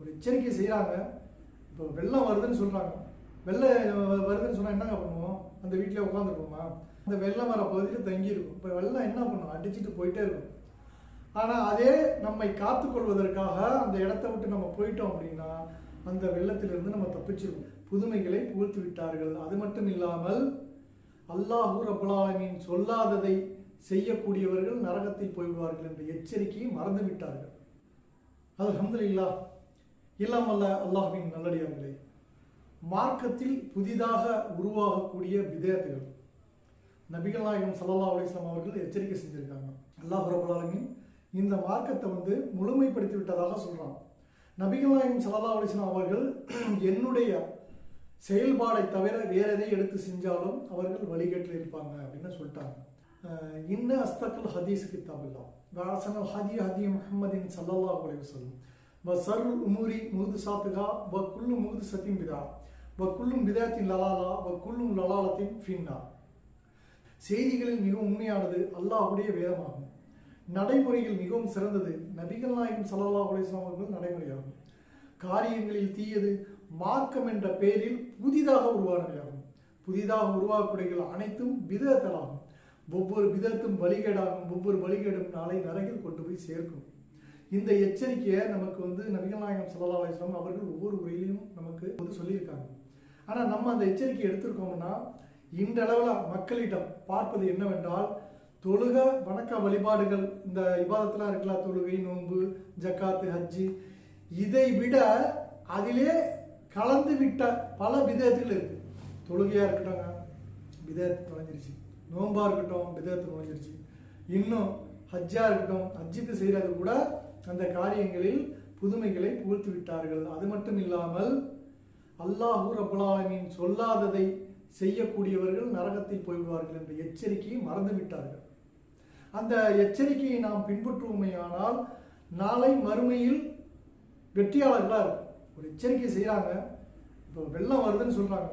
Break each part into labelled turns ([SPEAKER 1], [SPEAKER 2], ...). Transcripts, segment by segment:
[SPEAKER 1] ஒரு எச்சரிக்கை செய்கிறாங்க. இப்போ வெள்ளம் வருதுன்னு சொல்கிறாங்க. வெள்ளம் வருதுன்னு சொன்னால் என்னங்க பண்ணுவோம்? அந்த வீட்டில் உட்காந்துருப்போமா? அந்த வெள்ளம் வர பகுதியில் தங்கியிருக்கும். இப்போ வெள்ளம் என்ன பண்ணும்? அடிச்சுட்டு போயிட்டே இருக்கும். ஆனால் அதே நம்மை காத்துக்கொள்வதற்காக அந்த இடத்த விட்டு நம்ம போயிட்டோம் அப்படின்னா அந்த வெள்ளத்திலிருந்து நம்ம தப்பிச்சிருவோம். புதுமைகளை புகுத்து விட்டார்கள். அது மட்டும் இல்லாமல் அல்லாஹ் ரப்பல் ஆலமீன் சொல்லாததை செய்யக்கூடியவர்கள் நரகத்தில் போய்விடுவார்கள் என்ற எச்சரிக்கையை மறந்து விட்டார்கள். அல்ஹம்துலில்லாஹ். எல்லாம் வல்ல அல்லாஹ்வின் நல்லடியார்களே, மார்க்கத்தில் புதிதாக உருவாகக்கூடிய பிதஅத்துகள் நபிகள் நாயகம் ஸல்லல்லாஹு அலைஹி வஸல்லம் அவர்கள் எச்சரிக்கை செஞ்சிருக்காங்க. அல்லாஹ் ரப்பல் ஆலமீன் இந்த மார்க்கத்தை முழுமைப்படுத்தி விட்டதாக சொல்றாங்க. நபிகள் நாயகம் ஸல்லல்லாஹு அலைஹி வஸல்லம் அவர்கள் என்னுடைய செயல்பாடை தவிர வேற எதை எடுத்து செஞ்சாலும் அவர்கள் வழிகேட்டில் இருப்பாங்க அப்படின்னு சொல்லிட்டாங்க. இன்ன அஸ்தகல் ஹதீஸ் கிதாபுல்லாஹ் வஅஸனல் ஹதி ஹதி முஹம்மதின் ஸல்லல்லாஹு அலைஹி வஸல்லம் வஸருல் உமூரி முஹ்தஸாத்துஹா வகுல்லு முஹ்தஸத்தின் பிதா வகுல்லும் பிதாத்தின் லலாலா வகுல்லும் லலாலத்தின் ஃபின்னார். செய்திகளில் மிகவும் உண்மையானது அல்லாஹ்வுடைய வேதமாகும். நடைமுறைகள் மிகவும் சிறந்தது நபிகள் நாயகம் ஸல்லல்லாஹு அலைஹி வஸல்லம் அவர்கள் நடைமுறையாகும். காரியங்களில் தீயது மார்க்கம் என்ற பெயரில் புதிதாக உருவானவையாகும். புதிதாக உருவாக்கக்கூடியகள் அனைத்தும் பிதஅத்தாகும். ஒவ்வொரு பிதஅத்தும் வழிகேடாகும். ஒவ்வொரு வழிகேடும் நாளை நரகில் கொண்டு போய் சேர்க்கும். இந்த எச்சரிக்கையை நமக்கு நபிகள் நாயகம் ஸல்லல்லாஹு அலைஹி வஸல்லம் அவர்கள் ஒவ்வொரு உரையிலையும் நமக்கு சொல்லியிருக்காங்க. ஆனால் நம்ம அந்த எச்சரிக்கை எடுத்திருக்கோம்னா இன்றளவில் மக்களிடம் பார்ப்பது என்னவென்றால் தொழுக வணக்க வழிபாடுகள் இந்த இபாதத்தெல்லாம் இருக்கலாம், தொழுகை நோன்பு ஜக்காத்து ஹஜ்ஜி, இதை விட அதிலே கலந்து விட்ட பல பிதஅத்துகள் இருக்கு. தொழுகையா இருக்கட்டும் பிதஅத்து நுழைஞ்சிருச்சு, நோன்பா இருக்கட்டும் பிதஅத்து நுழைஞ்சிருச்சு, இன்னும் ஹஜ்ஜா இருக்கட்டும் ஹஜ்ஜுக்கு செய்யறது கூட அந்த காரியங்களில் புதுமைகளை புகுத்து விட்டார்கள். அது மட்டும் இல்லாமல் அல்லாஹ் ரப்பல் ஆலமீன் சொல்லாததை செய்யக்கூடியவர்கள் நரகத்தில் போய்விடுவார்கள் என்ற எச்சரிக்கையை மறந்து விட்டார்கள். அந்த எச்சரிக்கையை நாம் பின்பற்றுவோமேயானால் நாளை மறுமையில் வெற்றியாளர்களாக இருக்கும். ஒரு எச்சரிக்கை செய்கிறாங்க. இப்போ வெள்ளம் வருதுன்னு சொல்கிறாங்க.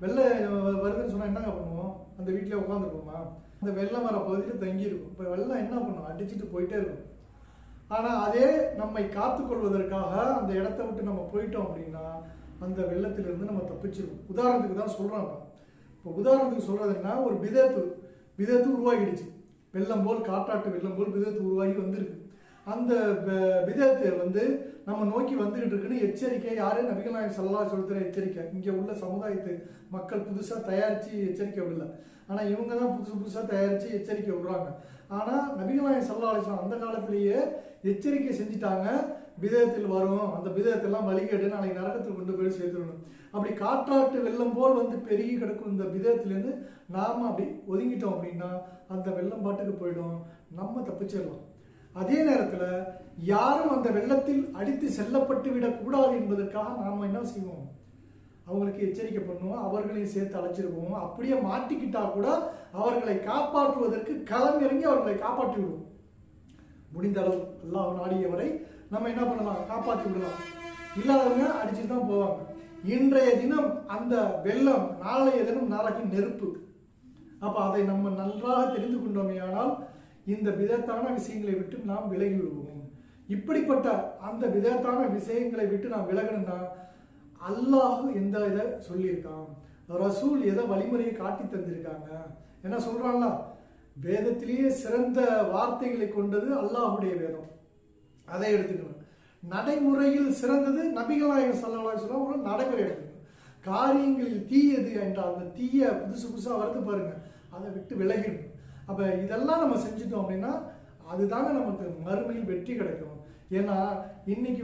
[SPEAKER 1] வெள்ளம் வருதுன்னு சொன்னால் என்னங்க பண்ணுவோம்? அந்த வீட்டில் உட்காந்துருப்போமா? அந்த வெள்ளம் வர பகுதியில் தங்கியிருக்கும். இப்போ வெள்ளம் என்ன பண்ணும்? அடிச்சுட்டு போயிட்டே இருக்கும். ஆனால் அதே நம்மை காத்துக்கொள்வதற்காக அந்த இடத்த விட்டு நம்ம போயிட்டோம் அப்படின்னா அந்த வெள்ளத்திலிருந்து நம்ம தப்பிச்சிருவோம். உதாரணத்துக்கு தான் சொல்கிறாங்க. இப்போ உதாரணத்துக்கு சொல்கிறதுன்னா ஒரு பிதஅத்து உருவாகிடுச்சு. வெள்ளம் போல் காட்டாட்டு வெள்ளம் போல் பிதஅத்து உருவாகி வந்திருக்கு. அந்த பிதஅத்து நம்ம நோக்கி வந்துகிட்டு இருக்குன்னு எச்சரிக்கை யாரு? நபிகள் நாயகம் ஸல்லல்லாஹு அலைஹி வஸல்லம் எச்சரிக்கை. இங்கே உள்ள சமுதாயத்து மக்கள் புதுசாக தயாரித்து எச்சரிக்கை விடல. ஆனால் இவங்க தான் புதுசாக தயாரித்து எச்சரிக்கை விடுறாங்க. ஆனால் நபிகள் நாயகம் ஸல்லல்லாஹு அலைஹி வஸல்லம் அந்த காலத்திலேயே எச்சரிக்கை செஞ்சுட்டாங்க. பிதஅத்தில் வரும், அந்த பிதஅத்தெல்லாம் வழிகேடு, நாளைக்கு நரகத்தில் கொண்டு போய் சேர்த்துடணும். அப்படி காற்றாட்டு வெள்ளம் போல் பெருகி கிடக்கும் இந்த பிதஅத்திலேருந்து நாம அப்படி ஒதுங்கிட்டோம் அப்படின்னா அந்த வெள்ளம் பாட்டுக்கு போயிடும், நம்ம தப்பிச்சிடலாம். அதே நேரத்தில் யாரும் அந்த வெள்ளத்தில் அடித்து செல்லப்பட்டு விடக்கூடாது என்பதற்காக நாம் என்ன செய்வோம்? அவங்களுக்கு எச்சரிக்கை பண்ணுவோம், அவர்களையும் சேர்த்து அழைச்சிருப்போம். அப்படியே மாட்டிக்கிட்டா கூட அவர்களை காப்பாற்றுவதற்கு களம் இறங்கி அவர்களை காப்பாற்றி விடுவோம். முடிந்த அளவு அல்லாஹ் நாடியவரை நம்ம என்ன பண்ணலாம்? காப்பாற்றி விடலாம். இல்லாதவங்க அடிச்சுட்டு தான் போவாங்க. இன்றைய தினம் அந்த வெள்ளம், நாளைய தினம் நரகின் நெருப்பு. அப்ப அதை நம்ம நன்றாக தெரிந்து கொண்டோமே ஆனால் இந்த பிதஅத்தான விஷயங்களை விட்டு நாம் விலகி விடுவோம். இப்படிப்பட்ட அந்த பிதஅத்தான விஷயங்களை விட்டு நாம் விலகணும்னா அல்லாஹ் எந்த இதை சொல்லியிருக்கான், ரசூல் எதை வழிமுறையை காட்டி தந்திருக்காங்க. என்ன சொல்றாங்களா? வேதத்திலேயே சிறந்த வார்த்தைகளை கொண்டது அல்லாஹுடைய வேதம், அதை எடுத்துக்கணும். நடைமுறையில் சிறந்தது நபிகள் நாயகம் ஸல்லல்லாஹு அலைஹி வஸல்லம் ஒரு நடைமுறை எடுத்துக்கணும். காரியங்களில் தீயது என்றால் அந்த தீய புதுசா வருது பாருங்க, அதை விட்டு விலகிடணும். அப்ப இதெல்லாம் நம்ம செஞ்சுட்டோம் அப்படின்னா அதுதாங்க நமக்கு மறுமையில் வெற்றி கிடைக்கும். ஏன்னா இன்னைக்கு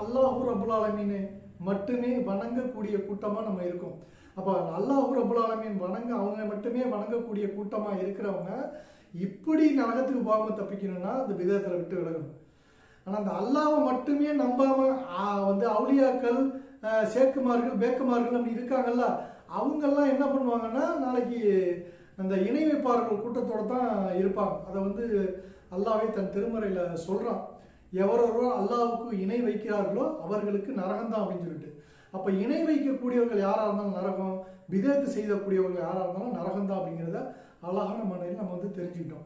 [SPEAKER 1] அல்லாஹ் ரப்பல் ஆலமீனை மட்டுமே வணங்கக்கூடிய கூட்டமா நம்ம இருக்கோம். அப்ப அல்லாஹ் ரப்பல் ஆலமீன் அவங்க மட்டுமே வணங்கக்கூடிய கூட்டமா இருக்கிறவங்க இப்படி நரகத்துக்கு போகாம தப்பிக்கணும்னா அந்த பிதஅத்தை விட்டு விலகணும். ஆனா அந்த அல்லாஹ்வை மட்டுமே நம்பாம அவுலியாக்கள், சேக்குமார்கள், பேக்குமார்கள் அப்படி இருக்காங்கல்ல, அவங்கெல்லாம் என்ன பண்ணுவாங்கன்னா நாளைக்கு அந்த இணை வைப்பார்கள் கூட்டத்தோட தான் இருப்பாங்க. அதை அல்லாஹ்வே தன் திருமறையில சொல்றான். எவரோ அல்லாஹ்வுக்கு இணை வைக்கிறார்களோ அவர்களுக்கு நரகம்தான் அப்படின்னு சொல்லிட்டு. அப்ப இணை வைக்கக்கூடியவர்கள் யாரா இருந்தாலும் நரகம், பிதஅத்து செய்யக்கூடியவர்கள் யாரா இருந்தாலும் நரகம் தான் அப்படிங்கிறத அழகான முறையில் நம்ம தெரிஞ்சுக்கிட்டோம்.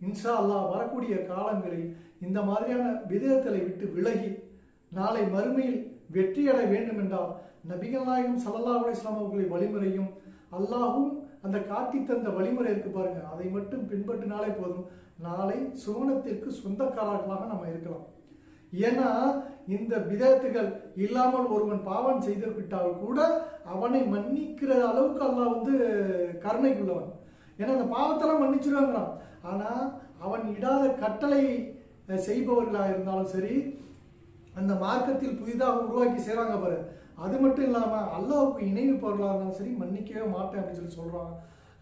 [SPEAKER 1] இன்ஷா அல்லாஹ் வரக்கூடிய காலங்களில் இந்த மாதிரியான பிதஅத்தை விட்டு விலகி நாளை மறுமையில் வெற்றியடைய வேண்டும் என்றால் நபிகள் நாயகம் ஸல்லல்லாஹு அலைஹி வஸல்லம் அவர்களின் வழிமுறையும் அல்லாஹ்வும் அந்த காட்டி தந்த வழிமுறை இருக்கு பாருங்க, அதை மட்டும் பின்பற்றினாலே போதும். நாளை சுவனத்திற்கு சொந்தக்காரர்களாக நம்ம இருக்கலாம். ஏன்னா இந்த விதத்துகள் இல்லாமல் ஒருவன் பாவம் செய்து விட்டால் கூட அவனை மன்னிக்கிற அளவுக்கு அல்லாஹ் கருணைக்குள்ளவன். ஏன்னா அந்த பாவத்தெல்லாம் மன்னிச்சிருவாங்கிறான். ஆனா அவன் இடாத கட்டளை செய்பவர்களாக இருந்தாலும் சரி, அந்த மார்க்கத்தில் புதிதாக உருவாக்கி செய்கிறாங்க பாரு, அது மட்டும் இல்லாமல் அல்லாஹ்வுக்கு இணைவிப்பவர்களாக இருந்தாலும் சரி மன்னிக்கவே மாட்டேன் அப்படின்னு சொல்கிறான்.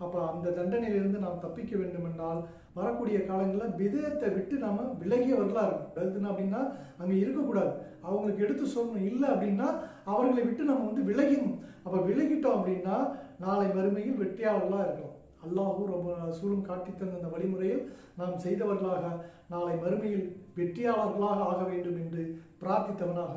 [SPEAKER 1] அப்போ அந்த தண்டனையிலிருந்து நாம் தப்பிக்க வேண்டும் என்றால் வரக்கூடிய காலங்களில் விதத்தை விட்டு நாம் விலகியவர்களாக இருக்கும். எதுனா அப்படின்னா அங்கே இருக்கக்கூடாது, அவங்களுக்கு எடுத்து சொல்லணும். இல்லை அப்படின்னா அவர்களை விட்டு நம்ம விலகிடணும். அப்போ விலகிட்டோம் அப்படின்னா நாளை மறுமையில் வெற்றியாளர்களாக இருக்கலாம். அல்லாஹூ ரசூலும் காட்டி தந்த அந்த வழிமுறையில் நாம் செய்தவர்களாக நாளை மறுமையில் வெற்றியாளர்களாக ஆக வேண்டும் என்று பிரார்த்தித்தவனாக